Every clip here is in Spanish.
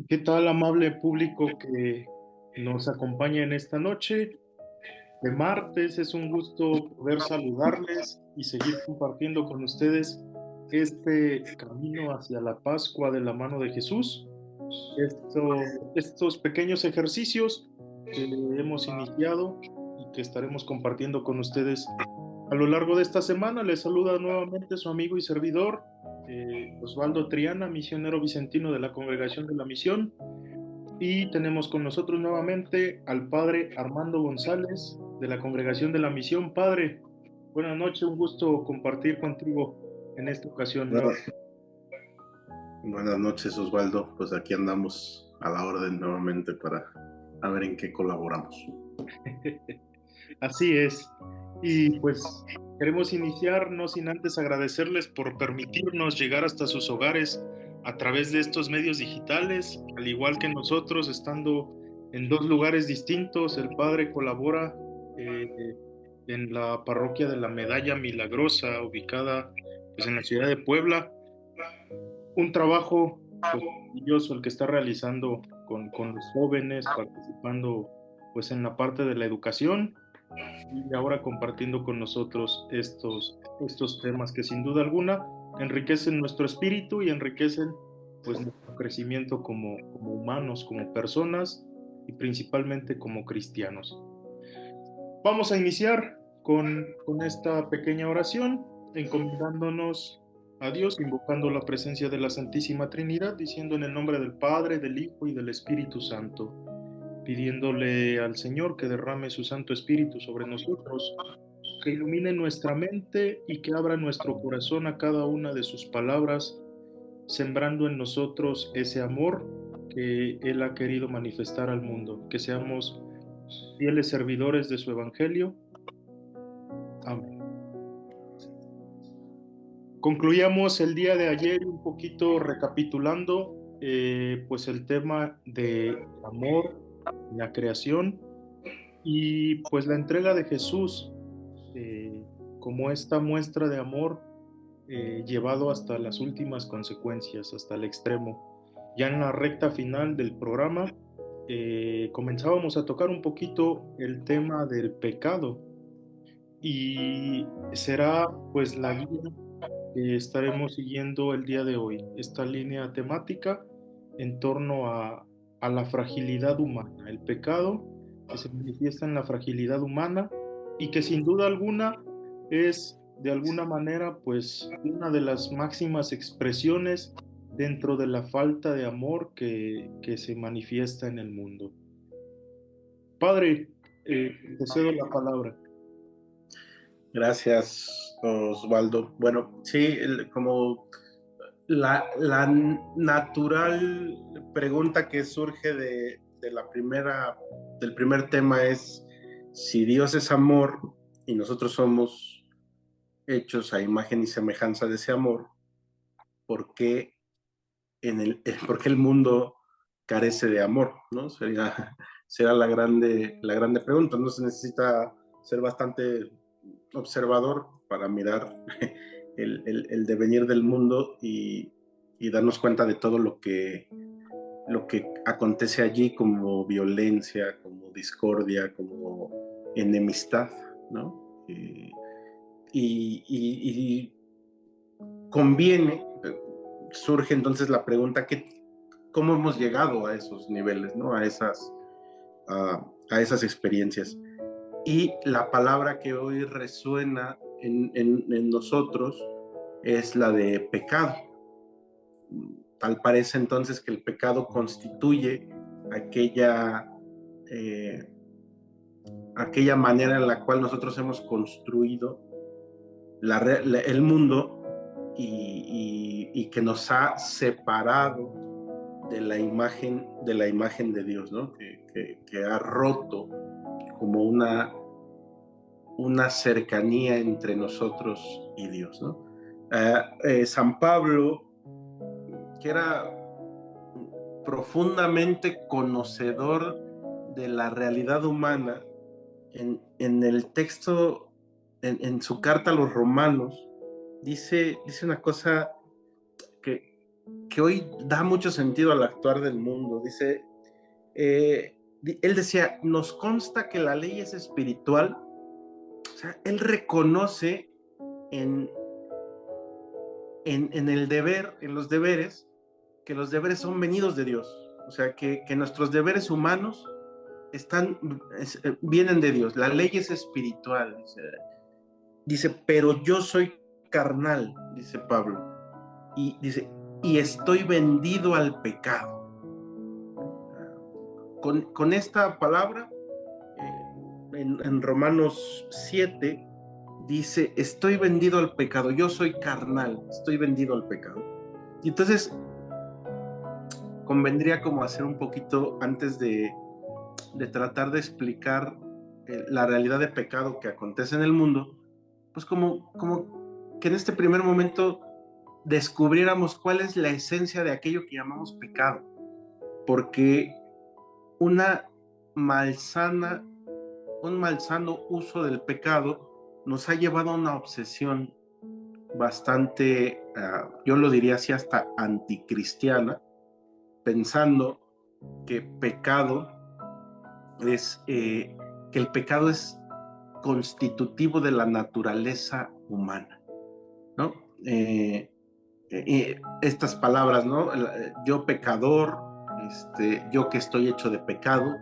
¿Qué tal, amable público que nos acompaña en esta noche de martes? Es un gusto poder saludarles y seguir compartiendo con ustedes este camino hacia la Pascua de la mano de Jesús. Estos pequeños ejercicios que hemos iniciado y que estaremos compartiendo con ustedes a lo largo de esta semana. Les saluda nuevamente su amigo y servidor, Osvaldo Triana, misionero vicentino de la Congregación de la Misión. Y tenemos con nosotros nuevamente al padre Armando González de la Congregación de la Misión. Padre, buenas noches, un gusto compartir contigo en esta ocasión nueva. Buenas, buenas noches, Osvaldo. Pues aquí andamos a la orden nuevamente para a ver en qué colaboramos. Así es. Y pues queremos iniciar no sin antes agradecerles por permitirnos llegar hasta sus hogares a través de estos medios digitales, al igual que nosotros, estando en dos lugares distintos. El Padre colabora eh, en la parroquia de la Medalla Milagrosa, ubicada pues, en la ciudad de Puebla. Un trabajo pues, maravilloso el que está realizando con los jóvenes, participando pues en la parte de la educación y ahora compartiendo con nosotros estos temas que sin duda alguna enriquecen nuestro espíritu y enriquecen pues nuestro crecimiento como humanos, como personas y principalmente como cristianos. Vamos a iniciar con esta pequeña oración, encomendándonos a Dios, invocando la presencia de la Santísima Trinidad, diciendo en el nombre del Padre, del Hijo y del Espíritu Santo, pidiéndole al Señor que derrame su Santo Espíritu sobre nosotros, que ilumine nuestra mente y que abra nuestro corazón a cada una de sus palabras, sembrando en nosotros ese amor que Él ha querido manifestar al mundo, que seamos fieles servidores de su Evangelio. Amén. Concluíamos el día de ayer un poquito recapitulando pues el tema de amor, la creación y pues la entrega de Jesús como esta muestra de amor llevado hasta las últimas consecuencias, hasta el extremo. Ya en la recta final del programa comenzábamos a tocar un poquito el tema del pecado y será pues la guía que estaremos siguiendo el día de hoy, esta línea temática en torno a la fragilidad humana, el pecado que se manifiesta en la fragilidad humana y que sin duda alguna es de alguna manera pues una de las máximas expresiones dentro de la falta de amor que se manifiesta en el mundo. Padre, te cedo la palabra. Gracias, Osvaldo. Bueno, sí, como la natural pregunta que surge de la del primer tema es si Dios es amor y nosotros somos hechos a imagen y semejanza de ese amor, ¿por qué por qué el mundo carece de amor? ¿No? Será la grande pregunta. No se necesita ser bastante observador para mirar el devenir del mundo y darnos cuenta de todo lo que acontece allí como violencia, como discordia, como enemistad, ¿no? Y conviene, surge entonces la pregunta, ¿cómo hemos llegado a esos niveles, ¿no? A esas experiencias? Y la palabra que hoy resuena en nosotros es la de pecado. Tal parece entonces que el pecado constituye aquella, eh, aquella manera en la cual nosotros hemos construido el mundo y que nos ha separado de la imagen de Dios, ¿no? Que ha roto como una cercanía entre nosotros y Dios, ¿no? San Pablo, que era profundamente conocedor de la realidad humana, en el texto, en su carta a los romanos, dice una cosa que, que hoy da mucho sentido al actuar del mundo. Dice, él decía, nos consta que la ley es espiritual. O sea, él reconoce en el deber, en los deberes, que los deberes son venidos de Dios. O sea, que nuestros deberes humanos vienen de Dios. La ley es espiritual. Dice, pero yo soy carnal, dice Pablo. Y dice, y estoy vendido al pecado. Con esta palabra, en Romanos 7, dice, estoy vendido al pecado, yo soy carnal, estoy vendido al pecado. Y entonces, convendría como hacer un poquito, antes de tratar de explicar la realidad de pecado que acontece en el mundo, pues como que en este primer momento descubriéramos cuál es la esencia de aquello que llamamos pecado. Porque un malsano uso del pecado nos ha llevado a una obsesión bastante, yo lo diría así, hasta anticristiana, pensando que pecado es, que el pecado es constitutivo de la naturaleza humana, ¿no? Estas palabras, ¿no? Yo pecador, yo que estoy hecho de pecado,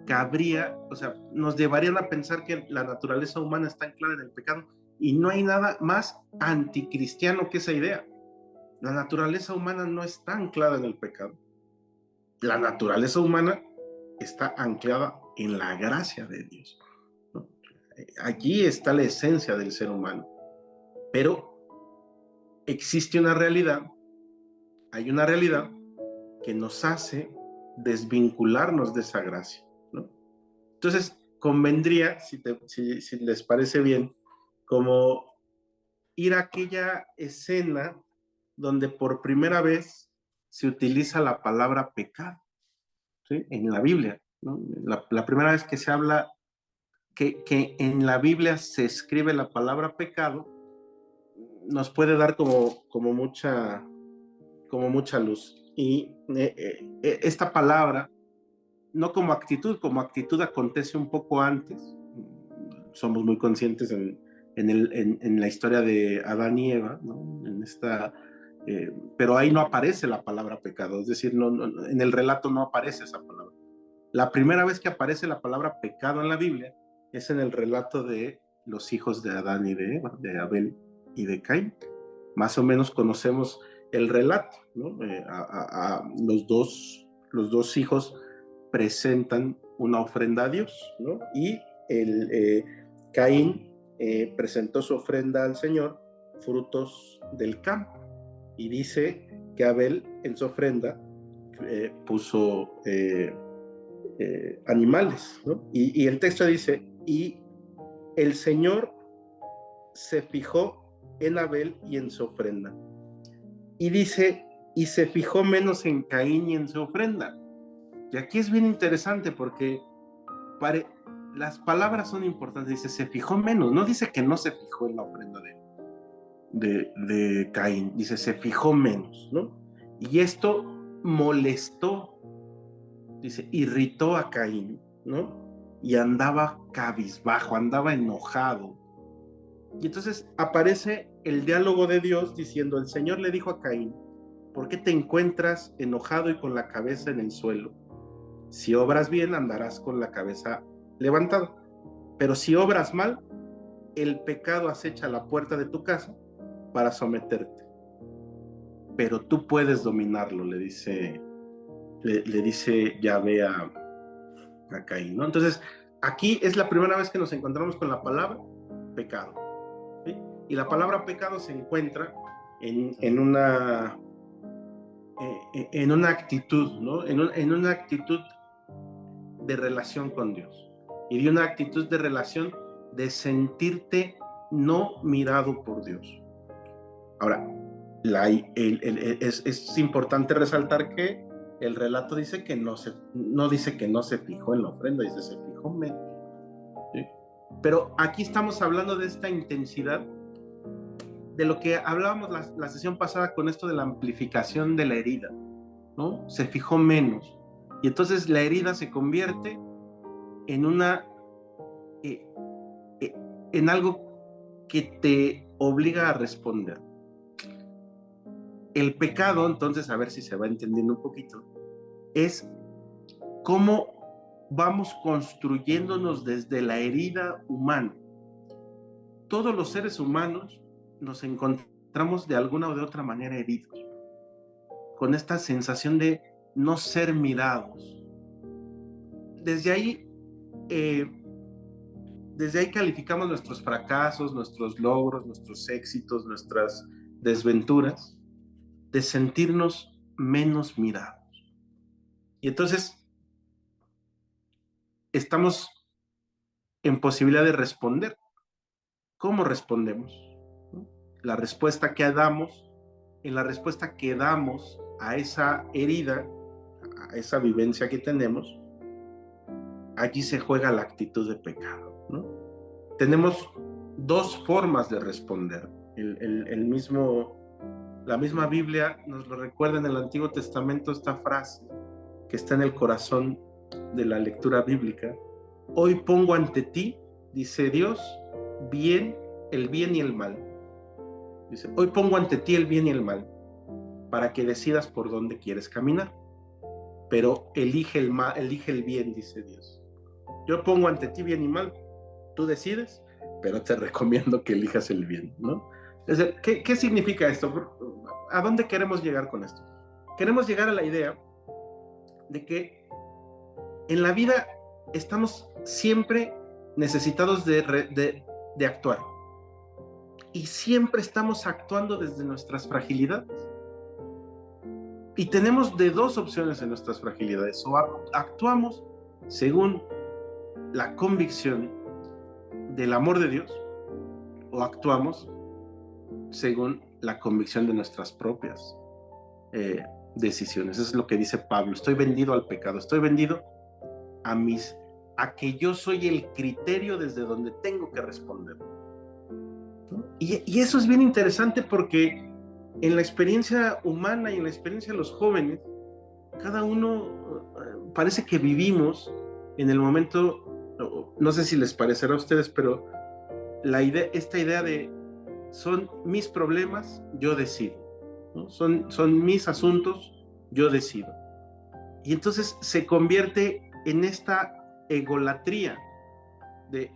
cabría, o sea, nos llevarían a pensar que la naturaleza humana está anclada en el pecado, y no hay nada más anticristiano que esa idea. La naturaleza humana no está anclada en el pecado. La naturaleza humana está anclada en la gracia de Dios, ¿no? Aquí está la esencia del ser humano. Pero existe una realidad, hay una realidad que nos hace desvincularnos de esa gracia, ¿no? Entonces, convendría, si les parece bien, como ir a aquella escena donde por primera vez se utiliza la palabra pecado, ¿sí? En la Biblia, ¿no? La primera vez que se habla, que en la Biblia se escribe la palabra pecado, nos puede dar como mucha luz. Y esta palabra, no como actitud acontece un poco antes. Somos muy conscientes en la historia de Adán y Eva, ¿no? Pero ahí no aparece la palabra pecado, es decir, en el relato no aparece esa palabra. La primera vez que aparece la palabra pecado en la Biblia es en el relato de los hijos de Adán y de Eva, de Abel y de Caín. Más o menos conocemos el relato, ¿no? Los dos hijos presentan una ofrenda a Dios, ¿no? Y Caín presentó su ofrenda al Señor, frutos del campo, y dice que Abel en su ofrenda puso animales, ¿no? Y el texto dice, y el Señor se fijó en Abel y en su ofrenda. Y dice, y se fijó menos en Caín y en su ofrenda. Y aquí es bien interesante porque las palabras son importantes. Dice, se fijó menos. No dice que no se fijó en la ofrenda de Caín. Dice, se fijó menos, ¿no? Y esto molestó, dice, irritó a Caín, ¿no? Y andaba cabizbajo, andaba enojado. Y entonces aparece el diálogo de Dios diciendo, el Señor le dijo a Caín, ¿por qué te encuentras enojado y con la cabeza en el suelo? Si obras bien, andarás con la cabeza levantada. Pero si obras mal, el pecado acecha la puerta de tu casa para someterte. Pero tú puedes dominarlo, le dice Yahvé a Caín, ¿no? Entonces, aquí es la primera vez que nos encontramos con la palabra pecado, ¿sí? Y la palabra pecado se encuentra en una actitud, ¿no? En una actitud de relación con Dios, y de una actitud de relación de sentirte no mirado por Dios. Ahora, es importante resaltar que el relato dice que no dice que no se fijó en la ofrenda, dice se fijó menos, ¿sí? Pero aquí estamos hablando de esta intensidad de lo que hablábamos la sesión pasada con esto de la amplificación de la herida, ¿no? Se fijó menos. Y entonces la herida se convierte en una, eh, eh, en algo que te obliga a responder. El pecado, entonces, a ver si se va entendiendo un poquito, es cómo vamos construyéndonos desde la herida humana. Todos los seres humanos nos encontramos de alguna o de otra manera heridos, con esta sensación de no ser mirados. Desde ahí, eh, desde ahí calificamos nuestros fracasos, nuestros logros, nuestros éxitos, nuestras desventuras, de sentirnos menos mirados. Y entonces estamos en posibilidad de responder. ¿Cómo respondemos? La respuesta que damos, en la respuesta que damos a esa herida, a esa vivencia que tenemos, allí se juega la actitud de pecado, ¿no? Tenemos dos formas de responder. La misma Biblia nos lo recuerda en el Antiguo Testamento, esta frase que está en el corazón de la lectura bíblica. Hoy pongo ante ti, dice Dios, el bien y el mal. Dice, hoy pongo ante ti el bien y el mal, para que decidas por dónde quieres caminar. Pero elige el bien, dice Dios. Yo pongo ante ti bien y mal, tú decides, pero te recomiendo que elijas el bien, ¿no? Es decir, ¿qué significa esto? ¿A dónde queremos llegar con esto? Queremos llegar a la idea de que en la vida estamos siempre necesitados de actuar. Y siempre estamos actuando desde nuestras fragilidades. Y tenemos de dos opciones en nuestras fragilidades. O actuamos según la convicción del amor de Dios, o actuamos según la convicción de nuestras propias decisiones. Eso es lo que dice Pablo. Estoy vendido al pecado, estoy vendido a que yo soy el criterio desde donde tengo que responder. ¿No? Y eso es bien interesante porque en la experiencia humana y en la experiencia de los jóvenes, cada uno parece que vivimos en el momento, no sé si les parecerá a ustedes, pero esta idea de son mis problemas, yo decido, ¿no? Son mis asuntos, yo decido. Y entonces se convierte en esta egolatría de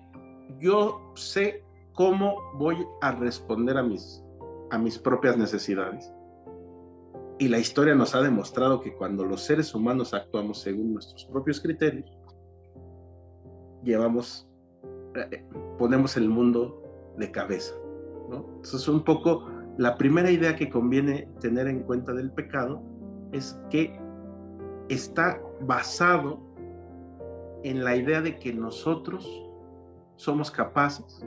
yo sé cómo voy a responder a mis propias necesidades. Y la historia nos ha demostrado que cuando los seres humanos actuamos según nuestros propios criterios, ponemos el mundo de cabeza, ¿no? Entonces, un poco la primera idea que conviene tener en cuenta del pecado es que está basado en la idea de que nosotros somos capaces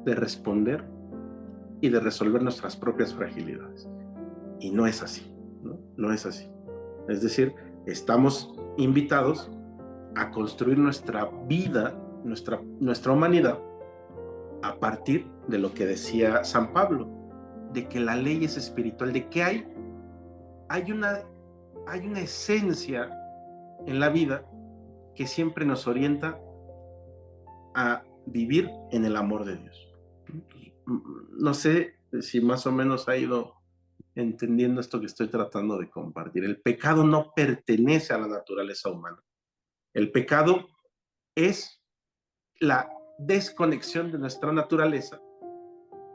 de responder y de resolver nuestras propias fragilidades. Y no es así, ¿no? No es así. Es decir, estamos invitados a construir nuestra vida, nuestra humanidad, a partir de lo que decía San Pablo, de que la ley es espiritual, de que hay una esencia en la vida que siempre nos orienta a vivir en el amor de Dios. No sé si más o menos ha ido entendiendo esto que estoy tratando de compartir. El pecado no pertenece a la naturaleza humana. El pecado es la desconexión de nuestra naturaleza,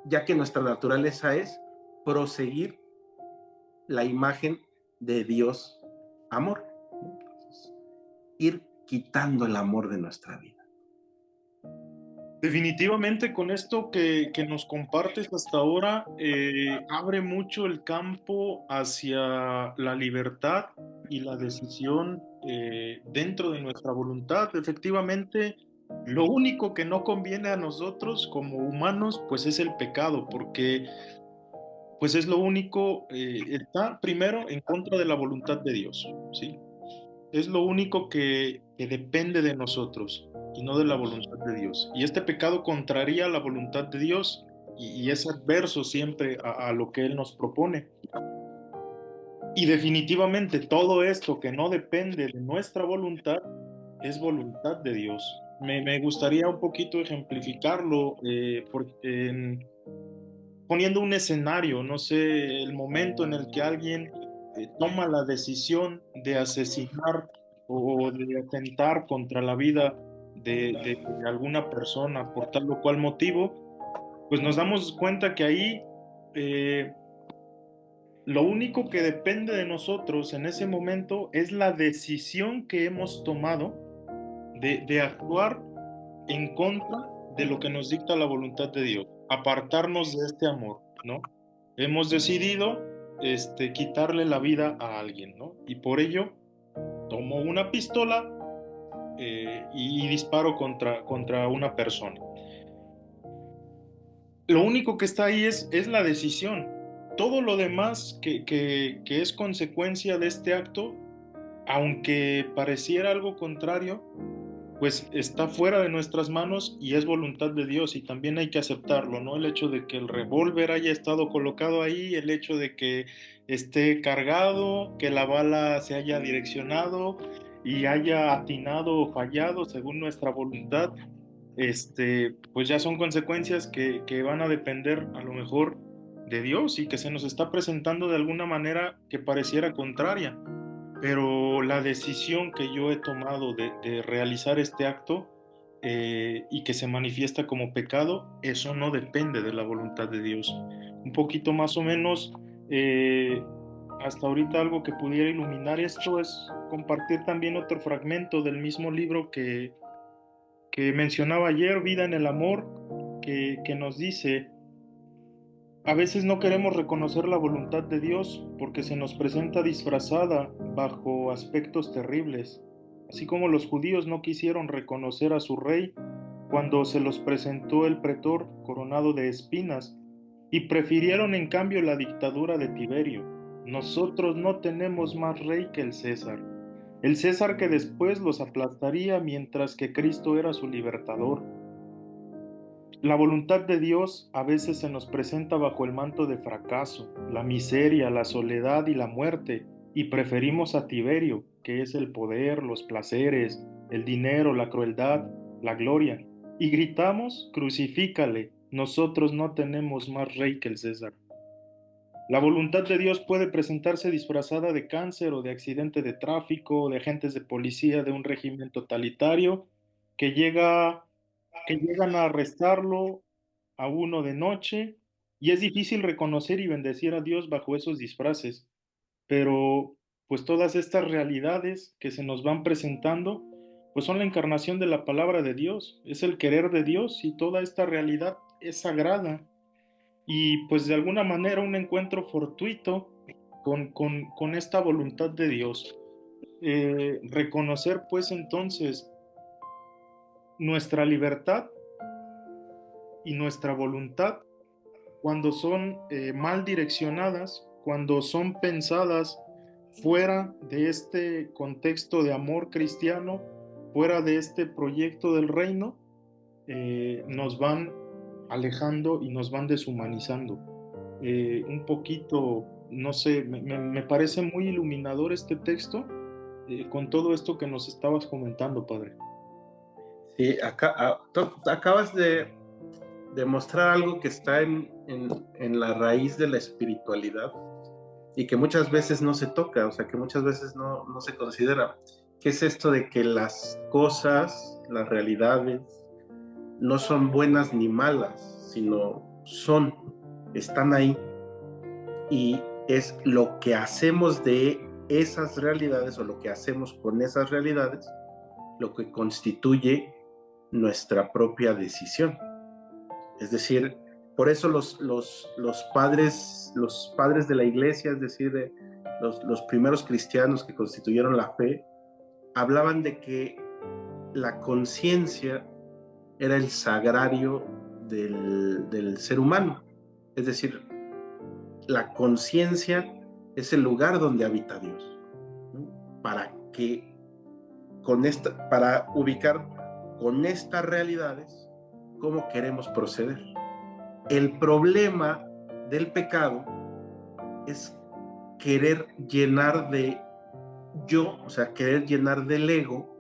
ya que nuestra naturaleza es proseguir la imagen de Dios amor. Entonces, ir quitando el amor de nuestra vida. Definitivamente con esto que nos compartes hasta ahora, abre mucho el campo hacia la libertad y la decisión dentro de nuestra voluntad. Efectivamente, lo único que no conviene a nosotros como humanos, pues es el pecado, porque pues es lo único, está primero en contra de la voluntad de Dios, ¿sí? Es lo único que depende de nosotros y no de la voluntad de Dios. Y este pecado contraría la voluntad de Dios y es adverso siempre a lo que Él nos propone. Y definitivamente todo esto que no depende de nuestra voluntad es voluntad de Dios. Me gustaría un poquito ejemplificarlo poniendo un escenario, no sé, el momento en el que alguien toma la decisión de asesinar o de atentar contra la vida de alguna persona por tal o cual motivo, pues nos damos cuenta que ahí eh, lo único que depende de nosotros en ese momento es la decisión que hemos tomado de actuar en contra de lo que nos dicta la voluntad de Dios, apartarnos de este amor, ¿no? Hemos decidido quitarle la vida a alguien, ¿no? Y por ello tomo una pistola y disparo contra una persona. Lo único que está ahí es la decisión. Todo lo demás que es consecuencia de este acto, aunque pareciera algo contrario, pues está fuera de nuestras manos y es voluntad de Dios y también hay que aceptarlo, ¿no? El hecho de que el revólver haya estado colocado ahí, el hecho de que esté cargado, que la bala se haya direccionado y haya atinado o fallado según nuestra voluntad, pues ya son consecuencias que van a depender a lo mejor de Dios y que se nos está presentando de alguna manera que pareciera contraria. Pero la decisión que yo he tomado de realizar este acto y que se manifiesta como pecado, eso no depende de la voluntad de Dios. Un poquito más o menos, eh, hasta ahorita algo que pudiera iluminar esto es compartir también otro fragmento del mismo libro que mencionaba ayer, Vida en el Amor, que nos dice, a veces no queremos reconocer la voluntad de Dios porque se nos presenta disfrazada bajo aspectos terribles, así como los judíos no quisieron reconocer a su rey cuando se los presentó el pretor coronado de espinas y prefirieron en cambio la dictadura de Tiberio. Nosotros no tenemos más rey que el César que después los aplastaría mientras que Cristo era su libertador. La voluntad de Dios a veces se nos presenta bajo el manto de fracaso, la miseria, la soledad y la muerte, y preferimos a Tiberio, que es el poder, los placeres, el dinero, la crueldad, la gloria, y gritamos, crucifícale, nosotros no tenemos más rey que el César. La voluntad de Dios puede presentarse disfrazada de cáncer o de accidente de tráfico, de agentes de policía de un régimen totalitario que llega que llegan a arrestarlo a uno de noche y es difícil reconocer y bendecir a Dios bajo esos disfraces, pero pues todas estas realidades que se nos van presentando pues son la encarnación de la palabra de Dios, es el querer de Dios y toda esta realidad es sagrada y pues de alguna manera un encuentro fortuito con esta voluntad de Dios. Reconocer pues entonces nuestra libertad y nuestra voluntad cuando son mal direccionadas, cuando son pensadas fuera de este contexto de amor cristiano, fuera de este proyecto del reino, nos van alejando y nos van deshumanizando. Un poquito, no sé, me parece muy iluminador este texto con todo esto que nos estabas comentando, padre. Sí, acabas de demostrar algo que está en la raíz de la espiritualidad y que muchas veces no se toca, o sea, que muchas veces no se considera. ¿Qué es esto de que las cosas, las realidades, no son buenas ni malas, sino están ahí? Y es lo que hacemos de esas realidades o lo que hacemos con esas realidades lo que constituye nuestra propia decisión. Es decir, por eso los padres de la iglesia, es decir, los primeros cristianos que constituyeron la fe, hablaban de que la conciencia era el sagrario del ser humano. Es decir, la conciencia es el lugar donde habita Dios, ¿no? Para ubicar con estas realidades cómo queremos proceder. El problema del pecado es querer llenar de yo, o sea, querer llenar del ego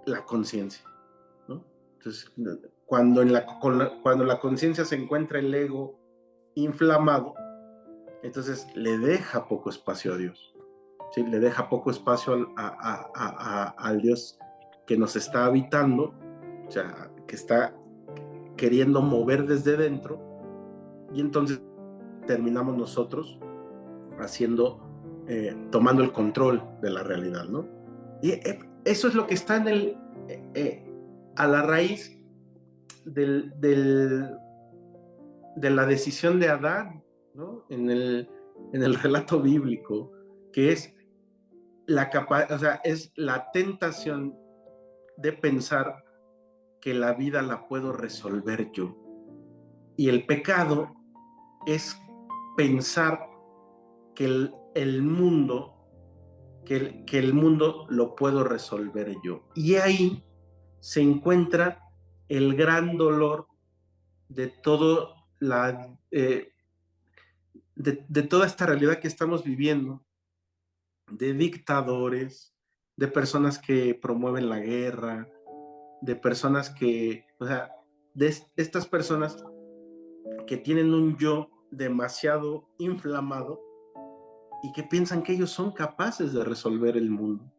la conciencia, ¿no? Entonces, cuando la conciencia se encuentra el ego inflamado, entonces le deja poco espacio a Dios, ¿sí? Le deja poco espacio al Dios que nos está habitando, o sea, que está queriendo mover desde dentro, y entonces terminamos nosotros tomando el control de la realidad, ¿no? Y eso es lo que está a la raíz de la decisión de Adán, ¿no? En el relato bíblico, que es o sea, es la tentación de pensar que la vida la puedo resolver yo. Y el pecado es pensar que el mundo, que el mundo lo puedo resolver yo. Y ahí se encuentra el gran dolor de todo de toda esta realidad que estamos viviendo, de dictadores, de personas que promueven la guerra, de personas o sea, de estas personas que tienen un yo demasiado inflamado y que piensan que ellos son capaces de resolver el mundo.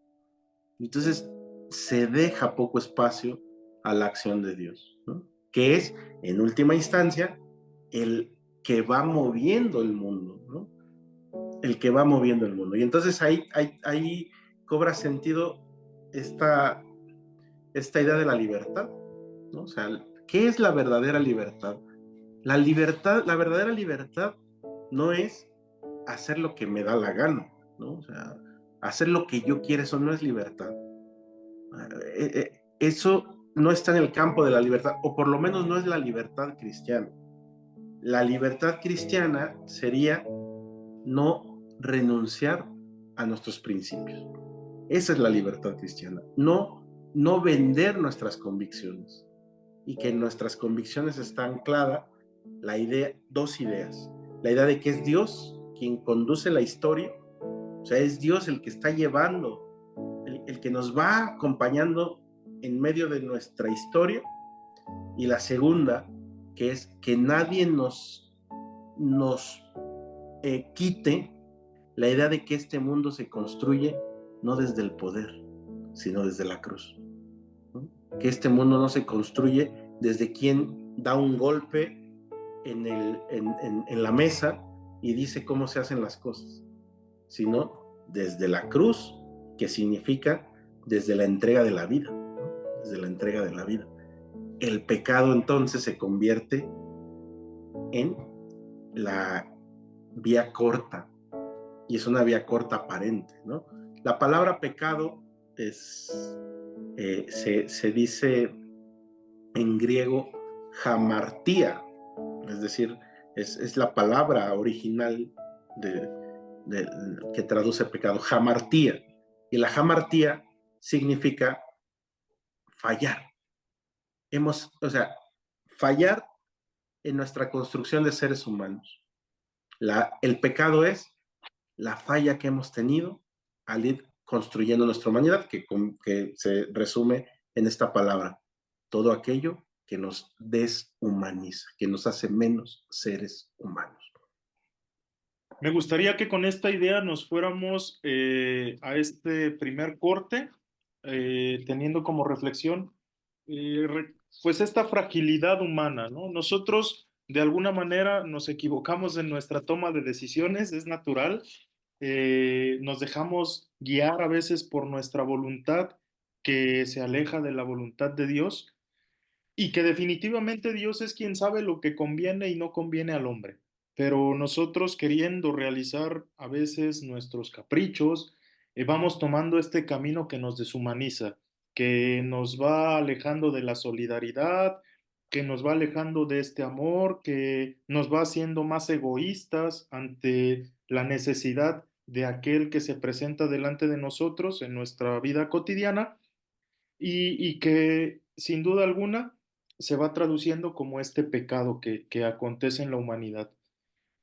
Entonces se deja poco espacio a la acción de Dios, ¿no? Que es, en última instancia, el que va moviendo el mundo, ¿no? El que va moviendo el mundo. Y entonces ahí cobra sentido esta, esta idea de la libertad, ¿no? O sea, ¿qué es la verdadera libertad? La verdadera libertad no es hacer lo que me da la gana, ¿no? O sea, hacer lo que yo quiero, eso no es libertad. Eso no está en el campo de la libertad, o por lo menos no es la libertad cristiana. La libertad cristiana sería no renunciar a nuestros principios. Esa es la libertad cristiana. No vender nuestras convicciones, y que en nuestras convicciones está anclada dos ideas. La idea de que es Dios quien conduce la historia, o sea, es Dios el que está llevando, el que nos va acompañando en medio de nuestra historia. Y la segunda, que es que nadie nos quite la idea de que este mundo se construye no desde el poder, sino desde la cruz, ¿no? Que este mundo no se construye desde quien da un golpe en la mesa y dice cómo se hacen las cosas, sino desde la cruz, que significa desde la entrega de la vida, ¿no? Desde la entrega de la vida. El pecado entonces se convierte en la vía corta, y es una vía corta aparente, ¿no? La palabra pecado se dice en griego hamartía, es decir, es la palabra original que traduce pecado, hamartía. Y la hamartía significa fallar. O sea, fallar en nuestra construcción de seres humanos. El pecado es la falla que hemos tenido al ir construyendo nuestra humanidad, que se resume en esta palabra: todo aquello que nos deshumaniza, que nos hace menos seres humanos. Me gustaría que con esta idea nos fuéramos a este primer corte, teniendo como reflexión, pues esta fragilidad humana, ¿no? Nosotros de alguna manera nos equivocamos en nuestra toma de decisiones, es natural. Nos dejamos guiar a veces por nuestra voluntad que se aleja de la voluntad de Dios, y que definitivamente Dios es quien sabe lo que conviene y no conviene al hombre. Pero nosotros, queriendo realizar a veces nuestros caprichos, vamos tomando este camino que nos deshumaniza, que nos va alejando de la solidaridad, que nos va alejando de este amor, que nos va haciendo más egoístas ante la necesidad de aquel que se presenta delante de nosotros en nuestra vida cotidiana, y que sin duda alguna se va traduciendo como este pecado que acontece en la humanidad.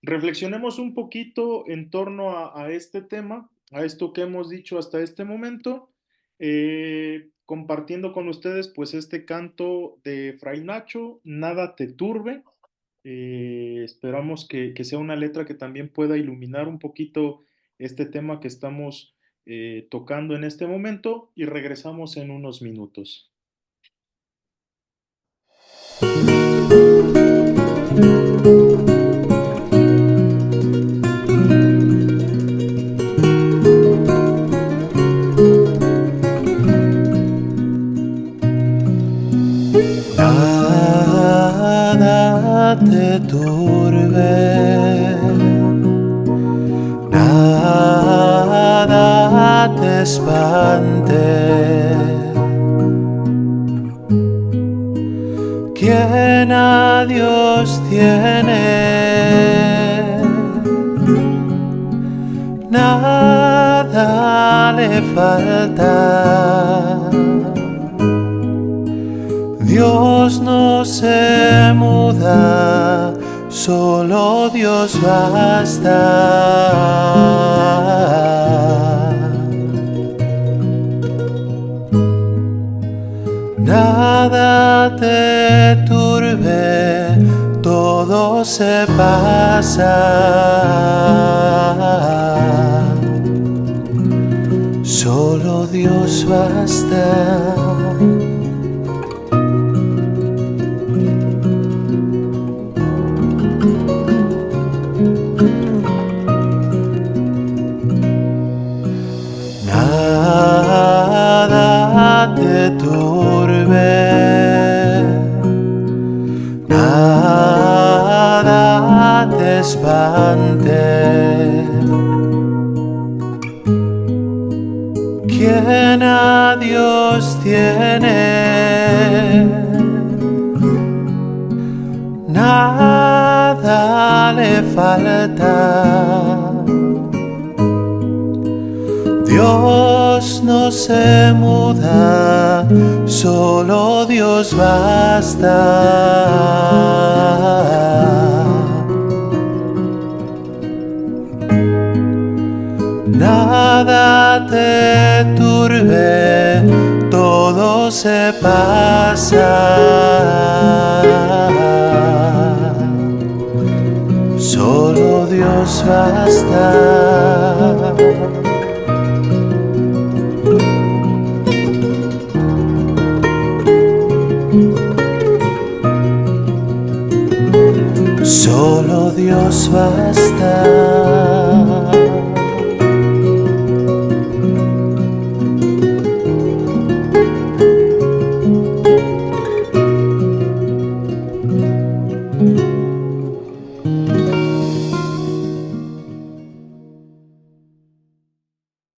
Reflexionemos un poquito en torno a este tema, a esto que hemos dicho hasta este momento, compartiendo con ustedes pues este canto de Fray Nacho, Nada te turbe. Esperamos que sea una letra que también pueda iluminar un poquito este tema que estamos tocando en este momento y regresamos en unos minutos. Nada te turbe, nada te espante. Quien a Dios tiene, nada le falta. Dios no se muda, solo Dios basta. Nada te turbe, todo se pasa. Solo Dios basta. Nada te turbe, nada te espante. Quien a Dios tiene, nada le falta. Dios no se muda, solo Dios basta. Nada te turbe, todo se pasa. Solo Dios basta. Solo Dios basta.